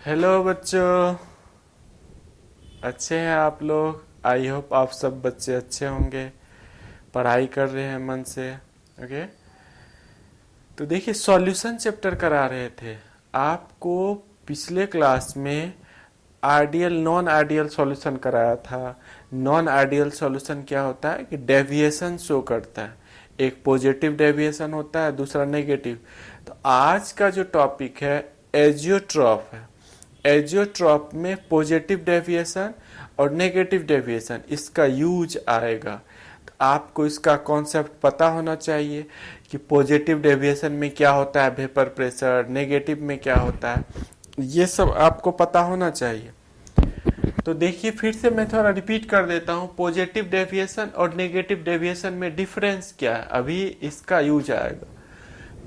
Hello बच्चों। अच्छे हैं आप लोग? आई होप आप सब बच्चे अच्छे होंगे, पढ़ाई कर रहे हैं मन से। ओके, तो देखिए सॉल्यूशन चैप्टर करा रहे थे आपको। पिछले क्लास में आइडियल नॉन आइडियल सॉल्यूशन कराया था। नॉन आइडियल सॉल्यूशन क्या होता है कि डेविएशन शो करता है। एक पॉजिटिव डेविएशन होता है, दूसरा नेगेटिव। तो आज का जो टॉपिक है एजियोट्रॉप है। एजियोट्रॉप में पॉजिटिव डेविएशन और नेगेटिव डेविएशन इसका यूज आएगा। तो आपको इसका कॉन्सेप्ट पता होना चाहिए कि पॉजिटिव डेविएशन में क्या होता है, वेपर प्रेशर, नेगेटिव में क्या होता है, ये सब आपको पता होना चाहिए। तो देखिए फिर से मैं थोड़ा रिपीट कर देता हूँ, पॉजिटिव डेविएशन और नेगेटिव डेविएशन में डिफरेंस क्या है, अभी इसका यूज आएगा।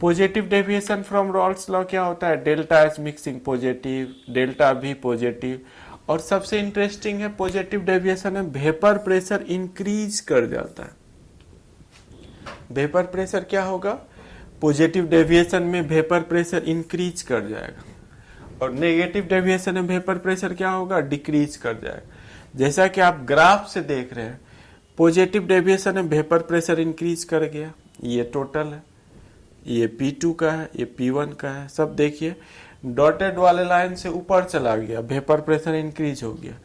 Positive deviation from Raoult's law क्या होता है, delta S mixing positive, delta भी पॉजिटिव। और सबसे इंटरेस्टिंग है पॉजिटिव डेविएशन में वेपर प्रेशर इंक्रीज कर जाता है। वेपर प्रेशर क्या होगा, पॉजिटिव डेविएशन में वेपर प्रेशर इंक्रीज कर जाएगा और नेगेटिव डेविएशन में वेपर प्रेशर क्या होगा, डिक्रीज कर जाएगा। जैसा कि आप ग्राफ से देख रहे हैं, पॉजिटिव डेविएशन में वेपर प्रेशर इंक्रीज कर गया, ये टोटल है, ये P2 का है, ये P1 का है, सब देखिए डॉटेड वाले लाइन से ऊपर चला गया, वेपर प्रेशर इंक्रीज हो गया।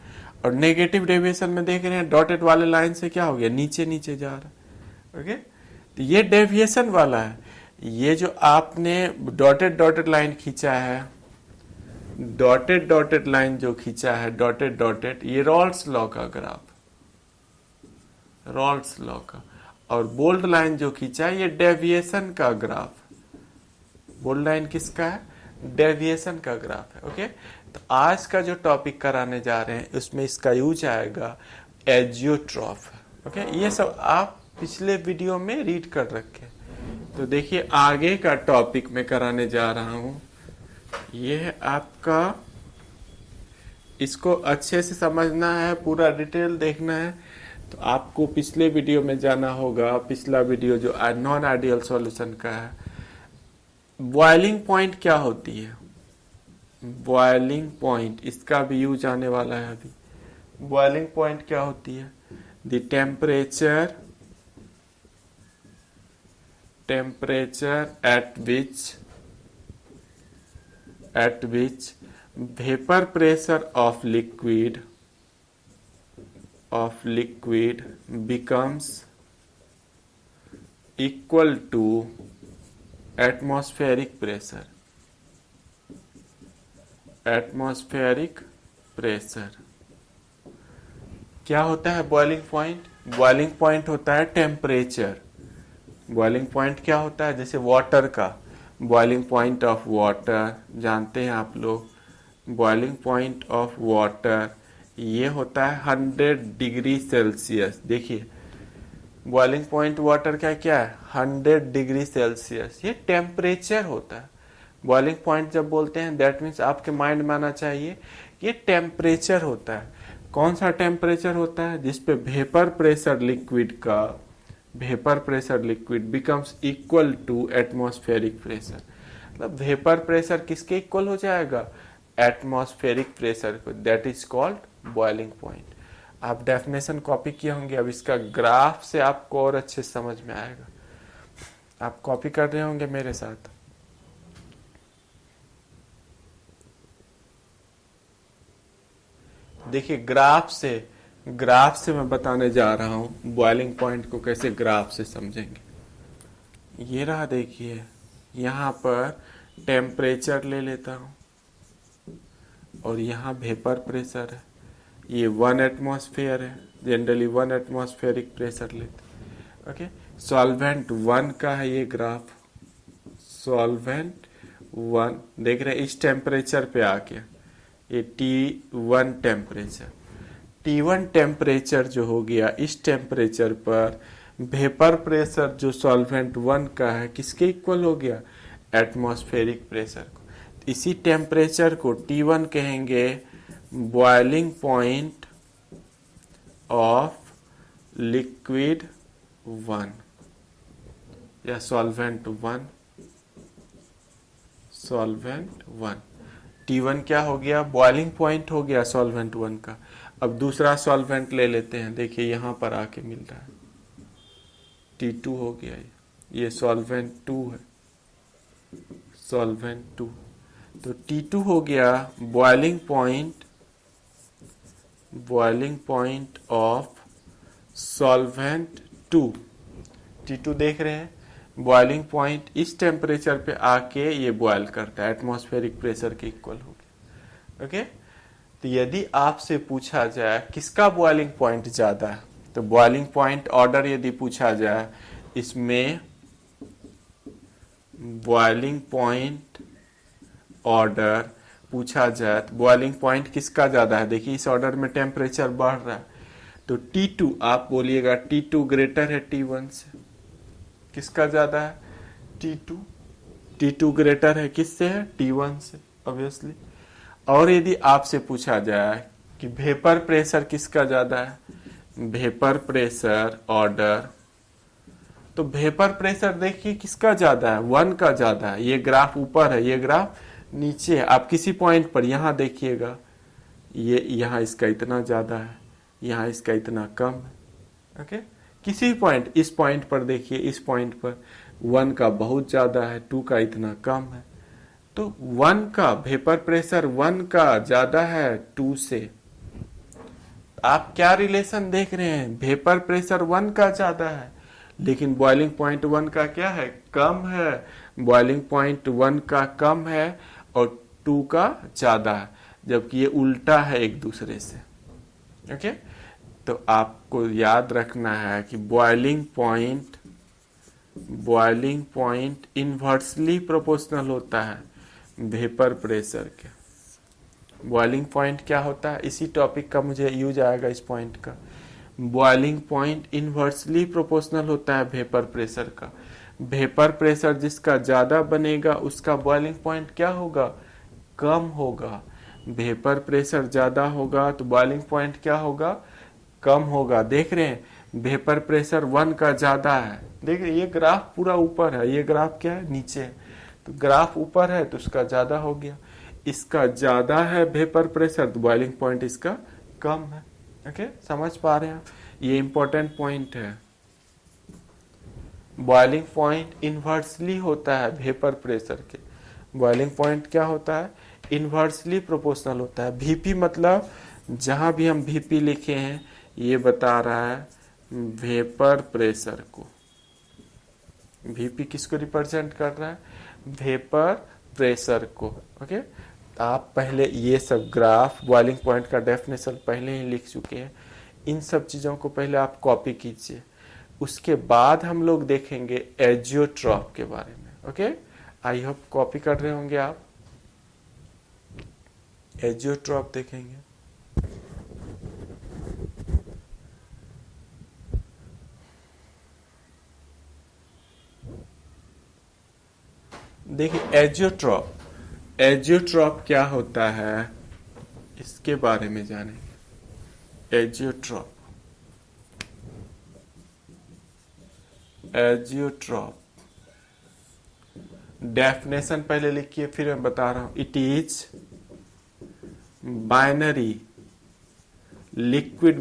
और नेगेटिव डेविएशन में देख रहे हैं डॉटेड वाले लाइन से क्या हो गया, नीचे नीचे जा रहा है। ओके, तो ये डेविएशन वाला है। ये जो आपने डॉटेड डॉटेड लाइन खींचा है, डॉटेड डॉटेड लाइन जो खींचा है, डॉटेड डॉटेड, ये रॉल्स लॉ का ग्राफ, रॉल्स लॉ का। और बोल्ड लाइन जो खींचा है, ये डेविएशन का ग्राफ। बोल्ड लाइन किसका है, डेविएशन का ग्राफ है। ओके, तो आज का जो टॉपिक कराने जा रहे हैं उसमें इसका यूज आएगा एजियोट्रॉफ। ओके, ये सब आप पिछले वीडियो में रीड कर रखे। तो देखिए आगे का टॉपिक मैं कराने जा रहा हूं, ये है आपका, इसको अच्छे से समझना है, पूरा डिटेल देखना है। तो आपको पिछले वीडियो में जाना होगा, पिछला वीडियो जो नॉन आइडियल सॉल्यूशन का है। बॉइलिंग पॉइंट क्या होती है, बॉइलिंग पॉइंट, इसका भी यूज आने वाला है अभी। बॉइलिंग पॉइंट क्या होती है, the temperature, temperature at which vapor pressure of liquid becomes equal to atmospheric pressure, atmospheric pressure। क्या होता है बॉइलिंग पॉइंट, बॉइलिंग पॉइंट होता है टेम्परेचर। बॉइलिंग पॉइंट क्या होता है, जैसे वाटर का बॉइलिंग पॉइंट ऑफ वाटर जानते हैं आप लोग। बॉइलिंग पॉइंट ऑफ वाटर ये होता है 100 डिग्री सेल्सियस। देखिए बॉइलिंग पॉइंट वाटर का क्या है, 100 डिग्री सेल्सियस, ये टेम्परेचर होता है। बॉइलिंग पॉइंट जब बोलते हैं दैट मीन्स आपके माइंड में आना चाहिए ये टेम्परेचर होता है। कौन सा टेम्परेचर होता है, जिसपे वेपर प्रेशर लिक्विड का, vapour pressure liquid becomes equal to atmospheric pressure. मतलब वेपर प्रेशर किसके इक्वल हो जाएगा, एटमॉस्फेरिक प्रेशर को, that is called boiling point. आप डेफिनेशन कॉपी किए होंगे, अब इसका ग्राफ से आपको और अच्छे समझ में आएगा। आप कॉपी कर रहे होंगे मेरे साथ। देखिए ग्राफ से मैं बताने जा रहा हूं बॉइलिंग पॉइंट को कैसे ग्राफ से समझेंगे। ये रहा, देखिए यहां पर टेम्परेचर ले लेता हूं और यहाँ वेपर प्रेशर है, ये 1 एटमॉस्फेयर है, जनरली 1 एटमॉस्फेरिक प्रेशर लेते। ओके, सॉल्वेंट 1 का है ये ग्राफ, सॉल्वेंट 1 देख रहे हैं इस टेम्परेचर पे आके, ये T1 टेम्परेचर, T1 टेम्परेचर जो हो गया, इस टेम्परेचर पर वेपर प्रेशर जो सॉल्वेंट 1 का है किसके इक्वल हो गया, एटमॉस्फेरिक प्रेशर को। इसी टेम्परेचर को T1 कहेंगे बॉइलिंग पॉइंट ऑफ लिक्विड 1 या सॉल्वेंट 1, सॉल्वेंट 1। T1 क्या हो गया, बॉइलिंग पॉइंट हो गया सॉल्वेंट 1 का। अब दूसरा सॉल्वेंट ले लेते हैं, देखिए यहाँ पर आके मिल रहा है, T2 हो गया, ये सॉल्वेंट 2 है, सॉल्वेंट 2। तो T2 हो गया boiling point of solvent 2। T2 देख रहे हैं, बॉइलिंग पॉइंट इस टेम्परेचर पे आके ये बॉयल करता है, एटमॉस्फेरिक प्रेशर के इक्वल हो गया। ओके, तो यदि आपसे पूछा जाए किसका बॉइलिंग पॉइंट ज्यादा है, तो बॉइलिंग पॉइंट ऑर्डर यदि पूछा जाए, इसमें बॉइलिंग पॉइंट ऑर्डर पूछा जाए तो बॉइलिंग पॉइंट किसका ज्यादा है, देखिए इस ऑर्डर में टेम्परेचर बढ़ रहा है, तो T2 आप बोलिएगा T2 ग्रेटर है T1 से, किसका ज्यादा है, T2 ग्रेटर है किससे है, T1 से ऑब्वियसली। और यदि आपसे पूछा जाए कि वेपर प्रेशर किसका ज्यादा है, वेपर प्रेशर ऑर्डर, तो वेपर प्रेशर देखिए किसका ज्यादा है, 1 का ज्यादा है। ये ग्राफ ऊपर है, ये ग्राफ नीचे है। आप किसी पॉइंट पर यहाँ देखिएगा, ये यहाँ इसका इतना ज्यादा है, यहाँ इसका इतना कम है। ओके, किसी पॉइंट, इस पॉइंट पर देखिए, इस पॉइंट पर 1 का बहुत ज्यादा है, 2 का इतना कम है। तो 1 का वेपर प्रेशर 1 का ज्यादा है 2 से। आप क्या रिलेशन देख रहे हैं, वेपर प्रेशर 1 का ज्यादा है, लेकिन बॉइलिंग पॉइंट 1 का क्या है, कम है। बॉइलिंग पॉइंट 1 का कम है और 2 का ज्यादा है, जबकि ये उल्टा है एक दूसरे से। ओके, तो आपको याद रखना है कि बॉइलिंग पॉइंट इनवर्सली प्रोपोर्शनल होता है वेपर प्रेशर के। बॉइलिंग पॉइंट क्या होता है, इसी टॉपिक का मुझे यूज आएगा इस पॉइंट का। बॉइलिंग पॉइंट इनवर्सली प्रोपोर्शनल होता है वेपर प्रेशर का। वेपर प्रेशर जिसका ज्यादा बनेगा उसका बॉइलिंग पॉइंट क्या होगा, कम होगा। वेपर प्रेशर ज्यादा होगा तो बॉइलिंग पॉइंट क्या होगा, कम होगा। देख रहे हैं, वेपर प्रेशर 1 का ज्यादा है, देख रहे ये ग्राफ पूरा ऊपर है, ये ग्राफ क्या है, नीचे है। तो ग्राफ ऊपर है तो उसका ज्यादा हो गया, इसका ज्यादा है वेपर प्रेशर तो बॉइलिंग पॉइंट इसका कम है। ओके, समझ पा रहे हैं आप, ये इंपॉर्टेंट पॉइंट है। बॉइलिंग पॉइंट इनवर्सली होता है वेपर प्रेशर के। बॉइलिंग पॉइंट क्या होता है, इनवर्सली प्रोपोर्शनल होता है। वीपी मतलब जहां भी हम वीपी लिखे हैं ये बता रहा है वेपर प्रेशर को। वीपी किसको रिप्रेजेंट कर रहा है, वेपर प्रेशर को। ओके, आप पहले ये सब ग्राफ, बॉइलिंग पॉइंट का डेफिनेशन पहले ही लिख चुके हैं, इन सब चीजों को पहले आप कॉपी कीजिए। उसके बाद हम लोग देखेंगे एजियोट्रॉप के बारे में। ओके, आई होप कॉपी कर रहे होंगे आप। एजियोट्रॉप देखेंगे। देखिए एजियोट्रॉप क्या होता है, इसके बारे में जानेंगे। एजियोट्रॉप डेफिनेशन पहले लिखिए, फिर मैं बता रहा हूं। It is binary liquid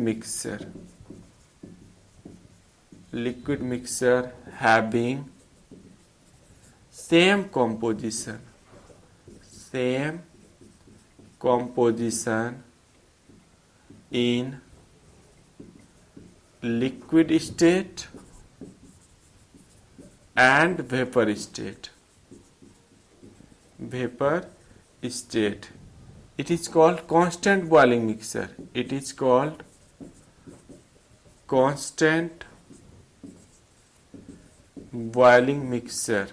mixture having same composition in liquid state and vapor state. It is called constant boiling mixture. It is called constant boiling mixture.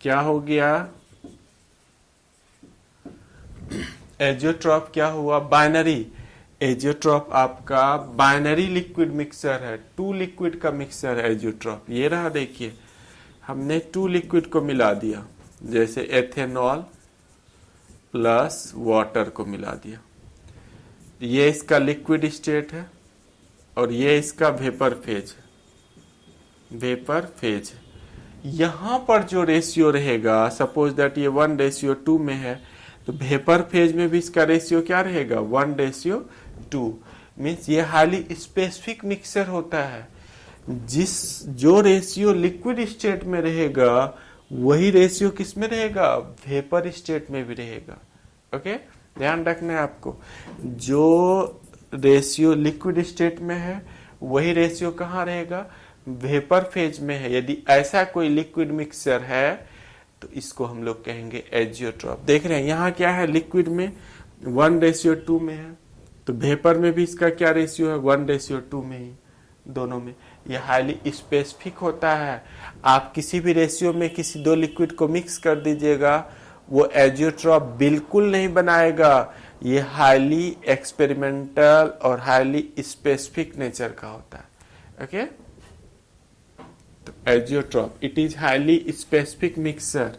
क्या हो गया, एजियोट्रॉप क्या हुआ, बाइनरी। एजियोट्रॉप आपका बाइनरी लिक्विड मिक्सचर है, 2 liquid का mixture है azeotrope. ये रहा, देखिए हमने 2 लिक्विड को मिला दिया, जैसे एथेनॉल प्लस वाटर को मिला दिया। ये इसका लिक्विड स्टेट है और ये इसका वेपर फेज है। यहां पर जो रेशियो रहेगा, सपोज दैट ये 1:2 में है, तो वेपर फेज में भी इसका रेशियो क्या रहेगा, 1:2। मीन्स ये हाईली स्पेसिफिक मिक्सचर होता है। जो रेशियो लिक्विड स्टेट में रहेगा वही रेशियो किस में रहेगा, वेपर स्टेट में भी रहेगा। ओके, ध्यान रखना है आपको, जो रेशियो लिक्विड स्टेट में है वही रेशियो कहाँ रहेगा, वेपर फेज में है। यदि ऐसा कोई लिक्विड मिक्सचर है तो इसको हम लोग कहेंगे एजियोट्रॉप। देख रहे हैं यहाँ क्या है, लिक्विड में 1:2 में है, तो वेपर में भी इसका क्या रेशियो है, 1:2 में ही, दोनों में। यह हाईली स्पेसिफिक होता है। आप किसी भी रेशियो में किसी दो लिक्विड को मिक्स कर दीजिएगा, वो एजियोट्रॉप बिल्कुल नहीं बनाएगा। ये हाईली एक्सपेरिमेंटल और हाईली स्पेसिफिक नेचर का होता है। ओके, तो azeotrope, it is highly specific mixture,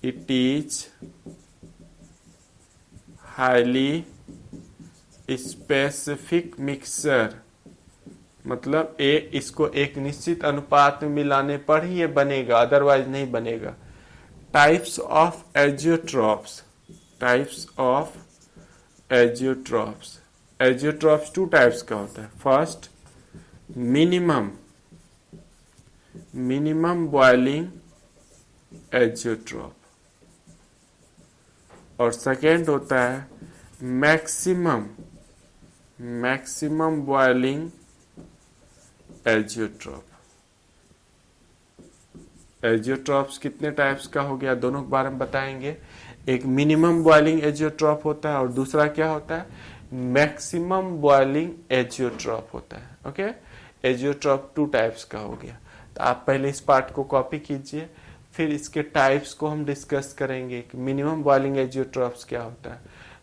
it is highly specific mixture, मतलब इसको एक निश्चित अनुपात में मिलाने पर ही ये बनेगा, अदरवाइज नहीं बनेगा। Types of azeotropes, types of azeotropes. Azeotropes 2 types का होता है। फर्स्ट, मिनिमम बॉइलिंग एजियोट्रॉप, और सेकेंड होता है मैक्सिमम बॉइलिंग एजियोट्रॉप। एजियोट्रॉप्स कितने टाइप्स का हो गया, दोनों के बारे में बताएंगे। एक मिनिमम बॉइलिंग एजियोट्रॉप होता है और दूसरा क्या होता है, मैक्सिमम बॉइलिंग एजियोट्रॉप होता है। ओके, एजियोट्रॉप 2 टाइप्स का हो गया। तो आप पहले इस पार्ट को कॉपी कीजिए, फिर इसके टाइप्स को हम डिस्कस करेंगे कि मिनिमम बॉइलिंग एजियोट्रॉप्स क्या होता है,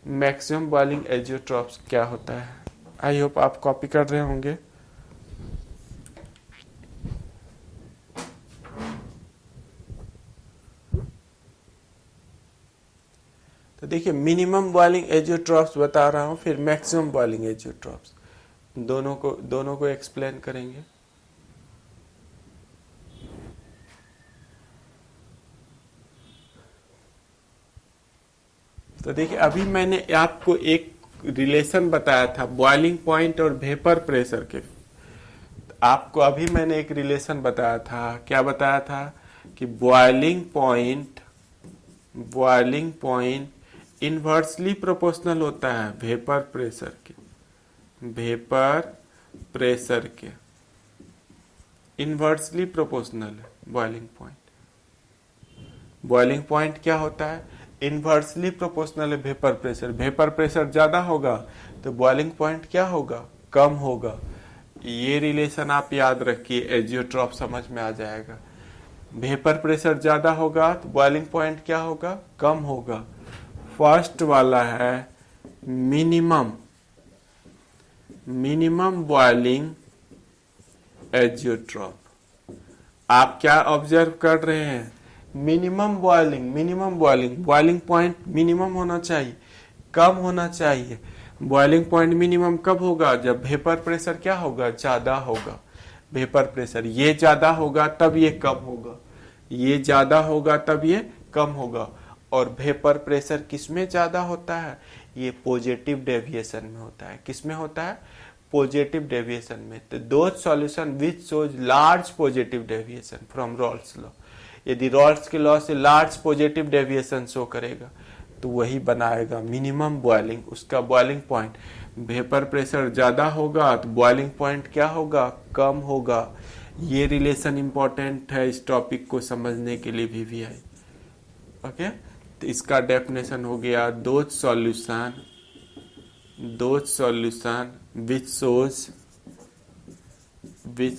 मैक्सिमम बॉइलिंग एजियोट्रॉप्स क्या होता है। आई होप आप कॉपी कर रहे होंगे। तो देखिए, मिनिमम बॉइलिंग एजियोट्रॉप्स बता रहा हूं, फिर मैक्सिमम बॉइलिंग एजियोट्रॉप्स, दोनों को एक्सप्लेन करेंगे। तो देखिए, अभी मैंने आपको एक रिलेशन बताया था बॉइलिंग पॉइंट और वेपर प्रेशर के। आपको अभी मैंने एक रिलेशन बताया था, क्या बताया था कि बॉइलिंग पॉइंट इनवर्सली प्रोपोर्शनल होता है वेपर प्रेशर के इनवर्सली प्रोपोर्शनल है बॉइलिंग पॉइंट क्या होता है, इनवर्सली प्रोपोर्शनल है वेपर प्रेशर ज्यादा होगा तो बॉइलिंग पॉइंट क्या होगा, कम होगा। ये रिलेशन आप याद रखिए, एजियोट्रॉप समझ में आ जाएगा। वेपर प्रेशर ज्यादा होगा तो बॉइलिंग पॉइंट क्या होगा, कम होगा। फर्स्ट वाला है मिनिमम बॉइलिंग एजियोट्रॉप। आप क्या ऑब्जर्व कर रहे हैं, मिनिमम बॉइलिंग पॉइंट मिनिमम होना चाहिए, कम होना चाहिए। बॉइलिंग पॉइंट मिनिमम कब होगा, जब वेपर प्रेशर क्या होगा, ज्यादा होगा। वेपर प्रेशर ये ज्यादा होगा तब ये कम होगा, ये ज्यादा होगा तब ये कम होगा। और वेपर प्रेशर किसमें ज्यादा होता है, ये पॉजिटिव डेविएशन में होता है। किसमें होता है, पॉजिटिव डेविएशन में। तो those solution which shows large positive deviation from Raoult's law, यदि रॉल्स के लॉ से लार्ज पॉजिटिव डेविएशन शो करेगा तो वही बनाएगा मिनिमम बॉइलिंग। उसका बॉइलिंग पॉइंट, वेपर प्रेशर ज्यादा होगा तो बॉइलिंग पॉइंट क्या होगा, कम होगा। ये रिलेशन इंपॉर्टेंट है इस टॉपिक को समझने के लिए VVI। ओके, तो इसका डेफिनेशन हो गया, those solution which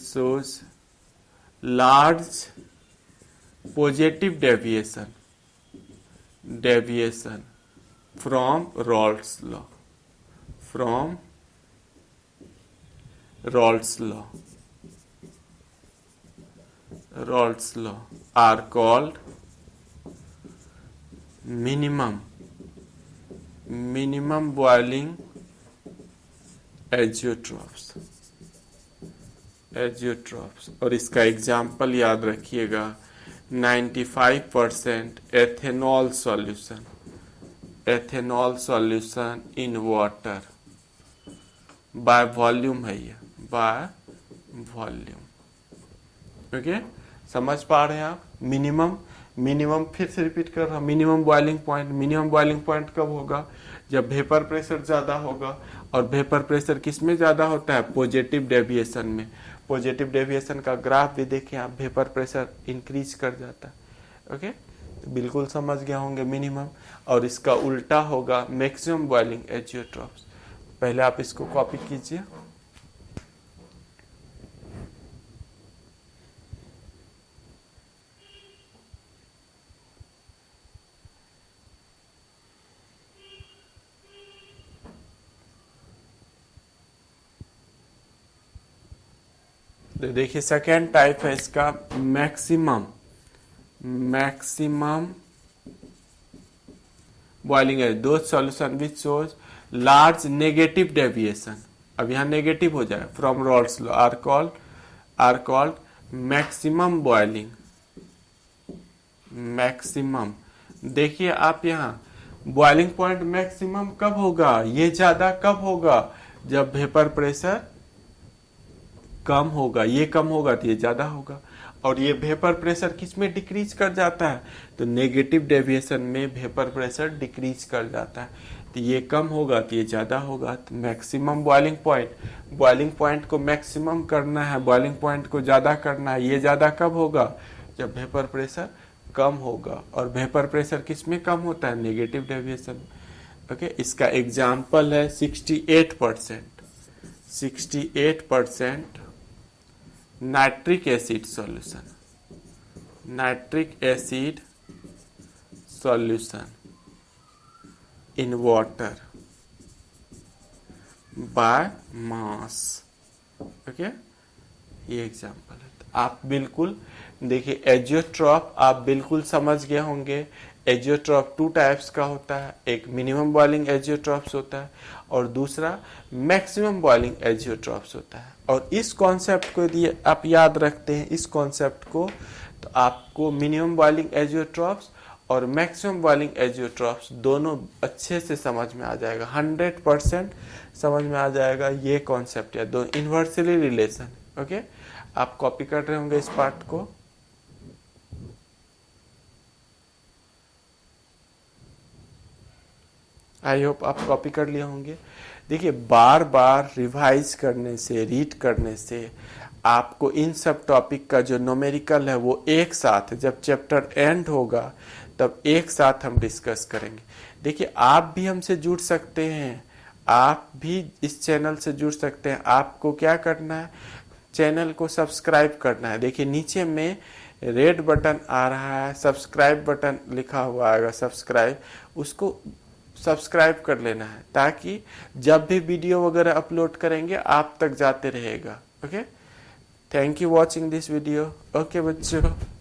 shows large positive deviation from Raoult's law are called minimum boiling agiotrophs. Azeotropes. और इसका एग्जाम्पल याद रखिएगा, 95% ethanol solution, ethanol solution in water, by volume है ये, बाय वॉल्यूम। ओके, समझ पा रहे हैं आप? मिनिमम फिर से रिपीट कर रहा हूं, मिनिमम बॉइलिंग पॉइंट कब होगा? जब वेपर प्रेशर ज्यादा होगा। और वेपर प्रेशर किस में ज्यादा होता है? पॉजिटिव डेविएशन में। पॉजिटिव डेविएशन का ग्राफ भी देखें आप, वेपर प्रेशर इंक्रीज कर जाता है। ओके, तो बिल्कुल समझ गया होंगे मिनिमम। और इसका उल्टा होगा मैक्सिमम बॉइलिंग एजियोट्रॉप्स। पहले आप इसको कॉपी कीजिए। देखिए सेकेंड टाइप है इसका मैक्सिमम बॉइलिंग एज, दो solution which shows large negative deviation. अब यहाँ नेगेटिव हो जाए from Raoult's law are called maximum boiling. Maximum, देखिए आप यहाँ बॉइलिंग पॉइंट मैक्सिमम कब होगा? ये ज्यादा कब होगा? जब वेपर प्रेशर कम होगा। ये कम होगा तो ये ज्यादा होगा। और ये वेपर प्रेशर किस में डिक्रीज कर जाता है? तो नेगेटिव डेविएशन में वेपर प्रेशर डिक्रीज कर जाता है। तो ये कम होगा तो ये ज्यादा होगा। तो मैक्सिमम बॉइलिंग पॉइंट को मैक्सिमम करना है, बॉइलिंग पॉइंट को ज्यादा करना है। ये ज्यादा कब होगा? जब वेपर प्रेशर कम होगा। और वेपर प्रेशर किस में कम होता है? Negative deviation. ओके, इसका एग्जाम्पल है 68% nitric acid solution in water by mass. Okay, ये एग्जाम्पल है। तो आप बिल्कुल देखिए एजियोट्रॉप आप बिल्कुल समझ गए होंगे। एजियोट्रॉप टू टाइप्स का होता है, एक मिनिमम बॉइलिंग एजियोट्रॉप्स होता है और दूसरा मैक्सिमम बॉइलिंग एजियोट्रॉप्स होता है। और इस कॉन्सेप्ट को यदि आप याद रखते हैं, इस कॉन्सेप्ट को, तो आपको मिनिमम बॉइलिंग एजियोट्रॉप्स और मैक्सिमम बॉइलिंग एजियोट्रॉप्स दोनों अच्छे से समझ में आ जाएगा। 100% समझ में आ जाएगा ये कॉन्सेप्ट है, दो इन्वर्सली रिलेशन। ओके, आप कॉपी कर रहे होंगे इस पार्ट को। आई होप आप कॉपी कर लिए होंगे। देखिए बार बार रिवाइज करने से, रीड करने से आपको इन सब टॉपिक का जो न्यूमेरिकल है वो एक साथ, जब चैप्टर एंड होगा तब एक साथ हम डिस्कस करेंगे। देखिए आप भी हमसे जुड़ सकते हैं, आप भी इस चैनल से जुड़ सकते हैं। आपको क्या करना है? चैनल को सब्सक्राइब करना है। देखिए नीचे में रेड बटन आ रहा है, सब्सक्राइब बटन लिखा हुआ आएगा, सब्सक्राइब, उसको सब्सक्राइब कर लेना है ताकि जब भी वीडियो वगैरह अपलोड करेंगे आप तक जाते रहेगा। Okay, thank you watching this video. Okay बच्चों।